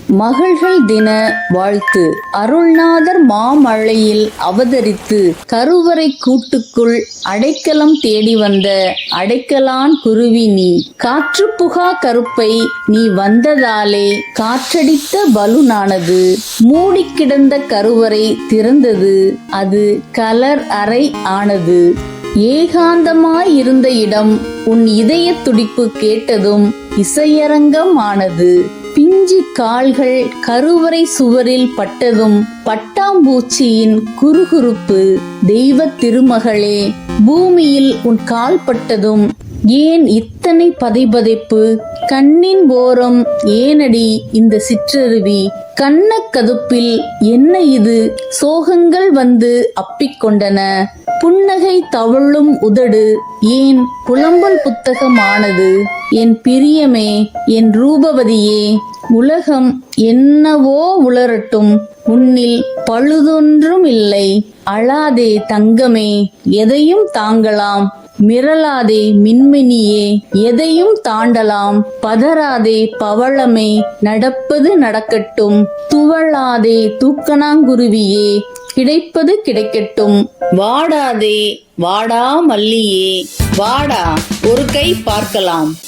மகள்கள் தின வாழ்த்து. அருள்நாதர் மாமழையில் அவதரித்து கருவறை கூட்டுக்குள் அடைக்கலம் தேடி வந்த அடைக்கலான் குருவி நீ. காற்றுப்புகா கருப்பை நீ வந்ததாலே காற்றடித்த பலூனானது. மூடிக்கிடந்த கருவறை திறந்தது, அது கலர் அறை ஆனது. ஏகாந்தமாயிருந்த இடம் உன் இதய துடிப்பு கேட்டதும் இசையரங்கம் ஆனது. பிஞ்சு கால்கள் கருவறை சுவரில் பட்டதும் பட்டாம்பூச்சியின் குறுகுறுப்பு. தெய்வ திருமகளே, பூமியில் உன் கால் பட்டதும் ஏன் இத்தனை பதைபதைப்பு? கண்ணின் ஓரம் ஏனடி இந்த சிற்றருவி? கண்ணக்கதுப்பில் என்ன இது? சோகங்கள் வந்து அப்பிக்கொண்டன. புன்னகை தவழும் உதடு ஏன் புலம்பல் புத்தகமானது? என் பிரியமே, என் ரூபவதியே, உலகம் என்னவோ உளரட்டும், உன்னில் பழுதொன்றும் இல்லை. அழாதே தங்கமே, எதையும் தாங்கலாம். மிரளாதே மின்மினியே, எதையும் தாண்டலாம். பதறாதே பவளமே, நடப்பது நடக்கட்டும். துவளாதே தூக்கணாங்குருவியே, கிடைப்பது கிடைக்கட்டும். வாடாதே வாடா மல்லியே, வாடா ஒரு கை பார்க்கலாம்.